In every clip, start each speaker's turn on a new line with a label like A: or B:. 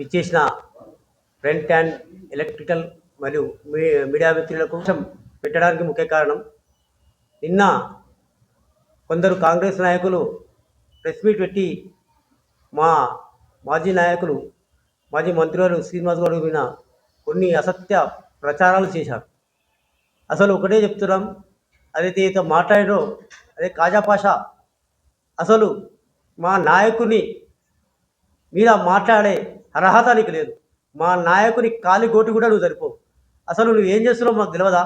A: విచ్చేసిన print and electrical మరియు media మిత్రులకు పెట్టడానికి ముఖ్య కారణం, నిన్న కొందరు కాంగ్రెస్ నాయకులు ప్రెస్ మీట్ పెట్టి మా మాజీ నాయకులు మాజీ మంత్రివారు శ్రీనివాస్ గౌడ్ మీద కొన్ని అసత్య ప్రచారాలు చేశారు. అసలు ఒకటే చెప్తున్నాం, అదైతే మాట్లాడారో అదే కాజాపాషా అసలు మా నాయకుని మీద మాట్లాడే అర్హత నీకు లేదు. మా నాయకుని కాలి గోటి కూడా నువ్వు సరిపోవు. అసలు నువ్వు ఏం చేస్తున్నావు మాకు తెలియదా?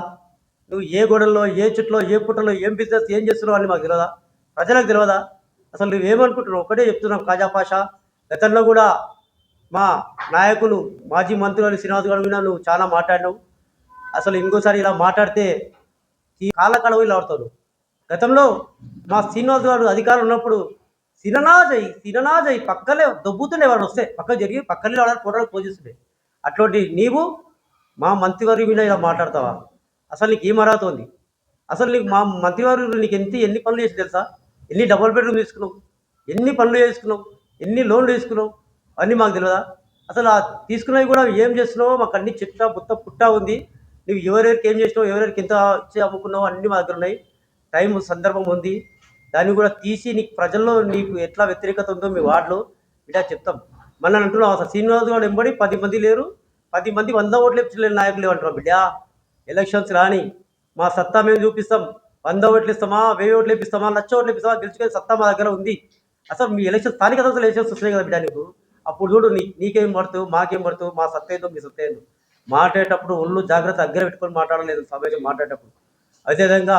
A: నువ్వు ఏ గోడల్లో, ఏ చుట్లో, ఏ పుట్టలో ఏం బిజినెస్ ఏం చేస్తున్నావు అని మాకు తెలియదా? ప్రజలకు తెలియదా? అసలు నువ్వేమనుకుంటున్నావు? ఒకటే చెప్తున్నావు కాజాపాషా. గతంలో కూడా మా నాయకులు మాజీ మంత్రులు శ్రీనివాస్ గౌడ్ మీద నువ్వు చాలా మాట్లాడినావు. అసలు ఇంకోసారి ఇలా మాట్లాడితే ఈ కాళ్ళకడవు ఇలా ఆడుతావు. గతంలో మా శ్రీనివాస్ గారు అధికారం ఉన్నప్పుడు సిననాజయ్ పక్కనే దొబ్బుతుండే వాడు వస్తే పక్క జరిగి పక్కనే వాడాలి ఫోటోలు పోజిస్తుండే. అట్లాంటి నీవు మా మంత్రివారి మీద ఇలా మాట్లాడతావా? అసలు నీకు ఏం అర్హత ఉంది? అసలు నీకు మా మంత్రివారు నీకు ఎన్ని పనులు చేసి తెలుసా? ఎన్ని డబుల్ బెడ్రూమ్ తీసుకున్నావు, ఎన్ని పనులు చేసుకున్నావు, ఎన్ని లోన్లు తీసుకున్నావు అన్నీ మాకు తెలియదా? అసలు ఆ తీసుకున్నవి కూడా ఏం చేస్తున్నావో మాకు అన్ని చిట్టా పుట్టా ఉంది. నువ్వు ఎవరెవరికి ఏం చేసినావు, ఎవరెవరికి ఎంత ఇచ్చి అమ్ముకున్నావు అన్నీ మా దగ్గర ఉన్నాయి. టైం సందర్భం ఉంది, దాన్ని కూడా తీసి నీకు ప్రజల్లో నీకు ఎట్లా వ్యతిరేకత ఉందో మీ వార్డులో ఇలా చెప్తాం. మళ్ళీ అంటున్నావు అసలు శ్రీనివాస్ గౌడ్ వెంబడి 10 మంది లేరు, 10 మంది 100 ఓట్లు ఇచ్చలేని నాయకులు అంటున్నావు. బిడ్డా, ఎలక్షన్స్ రాని మా సత్తా మేము చూపిస్తాం. 100 ఓట్లు ఇస్తామా, 1000 ఓట్లు ఇప్పిస్తామా, 1,00,000 ఓట్లు ఇప్పిస్తామా, గెలుచుకునే సత్తా మా దగ్గర ఉంది. అసలు మీ ఎలక్షన్ స్థానిక సంస్థలు ఎలక్షన్స్ వస్తున్నాయి కదా బిడ్డా నీకు. అప్పుడు చూడు నీకేం పడుతుంది, మాకేం పడుతుంది, మా సత్తా ఏందో మీ సత్తా ఏందో. మాట్లాడేటప్పుడు ఒళ్ళు జాగ్రత్త దగ్గర పెట్టుకొని మాట్లాడలేదు సమాజం మాట్లాడేటప్పుడు. అదేవిధంగా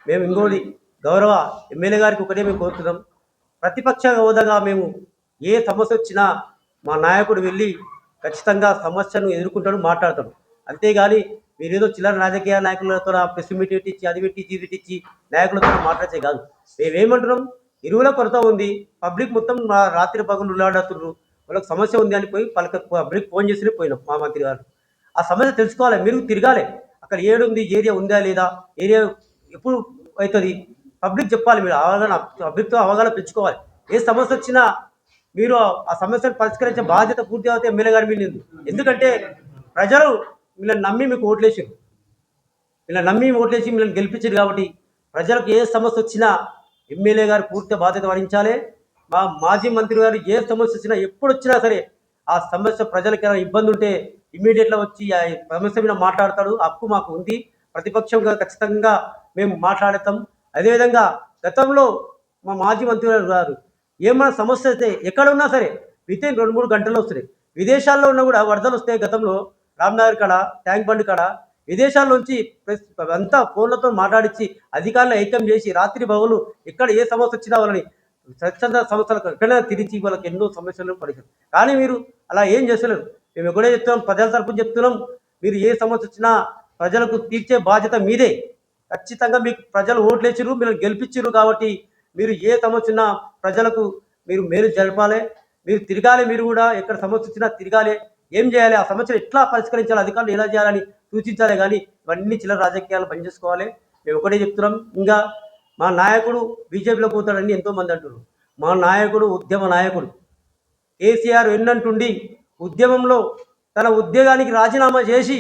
A: మేము ఇంకోటి గౌరవ ఎమ్మెల్యే గారికి ఒకటే మేము కోరుతున్నాం, ప్రతిపక్ష హోదాగా మేము ఏ సమస్య వచ్చినా మా నాయకుడు వెళ్ళి ఖచ్చితంగా సమస్యను ఎదుర్కొంటాడు, మాట్లాడతాడు. అంతేగాని మీరేదో చిల్లర రాజకీయ నాయకులతో ప్రెస్ మీట్ పెట్టించి అది పెట్టించి ఇది పెట్టించి నాయకులతో మాట్లాడే కాదు. మేమేమంటున్నాం, ఎరువుల కొరత ఉంది, పబ్లిక్ మొత్తం రాత్రి పగులు ఉల్లాడుతున్నారు, వాళ్ళకి సమస్య ఉంది అని పోయి పబ్లిక్ ఫోన్ చేసి పోయినాం మా మంత్రి గారు. ఆ సమస్య తెలుసుకోవాలి, మీరు తిరగాలి, అక్కడ ఏడుంది, ఏరియా ఉందా లేదా, ఏరియా ఎప్పుడు అవుతుంది పబ్లిక్ చెప్పాలి. మీరు అవగాహన పబ్లిక్తో అవగాహన పెంచుకోవాలి. ఏ సమస్య వచ్చినా మీరు ఆ సమస్యను పరిష్కరించే బాధ్యత పూర్తి అవుతే ఎమ్మెల్యే గారి మీద. ఎందుకంటే ప్రజలు వీళ్ళని నమ్మి మీకు ఓట్లేసారు, వీళ్ళని గెలిపించారు. కాబట్టి ప్రజలకు ఏ సమస్య వచ్చినా ఎమ్మెల్యే గారు పూర్తి బాధ్యత వహించాలి. మా మాజీ మంత్రి గారు ఏ సమస్య వచ్చినా ఎప్పుడు వచ్చినా సరే ఆ సమస్య ప్రజలకి ఏమైనా ఇబ్బంది ఉంటే ఇమ్మీడియట్గా వచ్చి ఆ సమస్య మీద మాట్లాడతాడు. హక్కు మాకు ఉంది, ప్రతిపక్షంగా ఖచ్చితంగా మేము మాట్లాడతాం. అదేవిధంగా గతంలో మా మాజీ మంత్రి గారు ఏమైనా సమస్య అయితే ఎక్కడ ఉన్నా సరే వితిన్ 2-3 గంటల్లో వస్తున్నాయి. విదేశాల్లో ఉన్నా కూడా వరదలు వస్తే గతంలో రామ్నగర్ కాడ, ట్యాంక్ బండ్ కాడ విదేశాల నుంచి అంతా ఫోన్లతో మాట్లాడించి అధికారులు ఐక్యం చేసి రాత్రి బహులు ఎక్కడ ఏ సమస్య వచ్చినా వాళ్ళని స్వచ్ఛంద సంస్థలకు ఎక్కడైనా తిరిగి వాళ్ళకి ఎన్నో సమస్యలను పరిచయం. కానీ మీరు అలా ఏం చేస్తలేరు. మేము ఎక్కడే చెప్తున్నాం, ప్రజల తరపున చెప్తున్నాం, మీరు ఏ సమస్య వచ్చినా ప్రజలకు తీర్చే బాధ్యత మీదే. ఖచ్చితంగా మీకు ప్రజలు ఓట్లేసిరు, మీరు గెలిపించారు. కాబట్టి మీరు ఏ సమస్య ఉన్నా ప్రజలకు మీరు మేలు జరపాలి, మీరు తిరగాలి. మీరు కూడా ఎక్కడ సమస్య వచ్చినా తిరగాలి, ఏం చేయాలి, ఆ సమస్యను ఎట్లా పరిష్కరించాలి, అధికారులు ఎలా చేయాలని సూచించాలి. కానీ ఇవన్నీ చిల్లర రాజకీయాలు పనిచేసుకోవాలి. మేము ఒకటే చెప్తున్నాం. ఇంకా మా నాయకుడు బీజేపీలో పోతాడని ఎంతోమంది అంటున్నారు. మా నాయకుడు ఉద్యమ నాయకుడు. కేసీఆర్ ఎన్నంటుండి ఉద్యమంలో తన ఉద్యోగానికి రాజీనామా చేసి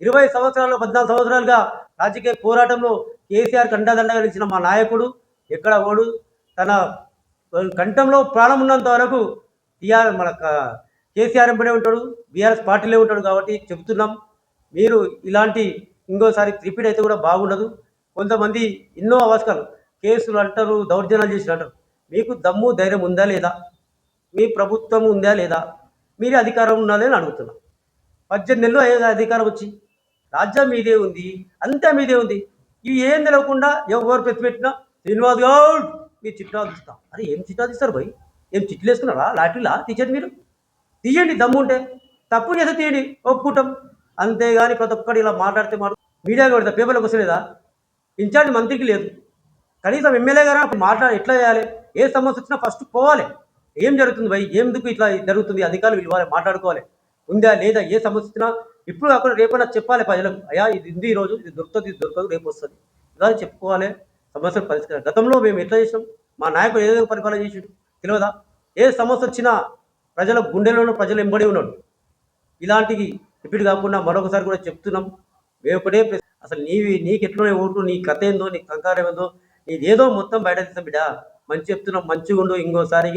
A: 20 సంవత్సరాలు 14 సంవత్సరాలుగా రాజకీయ పోరాటంలో కేసీఆర్ కండదండగా నిలిచిన మా నాయకుడు ఎక్కడ ఓడు తన కంఠంలో ప్రాణం ఉన్నంత వరకు మన కేసీఆర్ ఎంపడే ఉంటాడు, బీఆర్ఎస్ పార్టీలో ఉంటాడు. కాబట్టి చెబుతున్నాం, మీరు ఇలాంటి ఇంకోసారి రిపీట్ అయితే కూడా బాగుండదు. కొంతమంది ఎన్నో అవసరాలు కేసులు అంటారు, దౌర్జన్యాలు చేసి అంటారు. మీకు దమ్ము ధైర్యం ఉందా లేదా? మీ ప్రభుత్వం ఉందా లేదా? మీరే అధికారం ఉన్నదే అని అడుగుతున్నాం. 18 నెలలు అయ్యే అధికారం వచ్చి రాజ్యం మీదే ఉంది, అంతా మీదే ఉంది. ఇవి ఏం తెలియకుండా ఎవరు పెట్టినా శ్రీనివాస్ గౌడ్ మీ చిట్టా తీస్తాం. అరే ఏం చిట్టా తీస్తారు భయ్? ఏం చిట్లు వేసుకున్నారా? లాటరీలా తీసేది మీరు? తీయండి, దమ్ము ఉంటే. తప్పు చేస్తే తీయండి, ఒప్పుకుంటాం. అంతేగాని ప్రతి ఒక్కటి ఇలా మాట్లాడితే మీడియా పెడతా, పేపర్లోకి వస్తలేదా? ఇన్ఛార్జ్ మంత్రికి లేదు, కనీసం ఎమ్మెల్యే గారు మాట్లాడి ఎట్లా చేయాలి? ఏ సమస్య వచ్చినా ఫస్ట్ పోవాలి. ఏం జరుగుతుంది భయ్, ఎందుకు ఇట్లా జరుగుతుంది, అధికారులు పిలవాలి, మాట్లాడుకోవాలి. ఉందా లేదా? ఏ సమస్య వచ్చినా ఇప్పుడు అక్కడ రేపైనా చెప్పాలి ప్రజలకు, అయ్యా ఇది ఉంది, ఈరోజు ఇది దొరుకుతుంది, ఇది దొరకదు, రేపు వస్తుంది, ఇలా చెప్పుకోవాలి. సమస్యలు పరిష్కారం గతంలో మేము ఎట్లా చేసాం, మా నాయకుడు ఏదో పరిపాలన చేసాడు తెలియదా? ఏ సమస్య వచ్చినా ప్రజల గుండెలోనూ ప్రజలు ఎంబడి ఉన్నాడు. ఇలాంటివి రిపీట్ కాకుండా మరొకసారి కూడా చెప్తున్నాం. మేము ఒకటే అసలు నీకు ఎట్లున్నాయి ఓట్లు, నీ కథ ఏందో, నీ సంకారం ఏందో, నీదేదో మొత్తం బయట తీస్తాం బిడ్డ. మంచి చెప్తున్నాం, మంచిగా ఉండు. ఇంకోసారి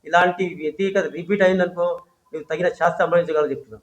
A: ఇలాంటి వ్యతిరేకత రిపీట్ అయిందనుకో, నువ్వు తగిన శాస్త్రం అనుభవించగలరు చెప్తున్నాం.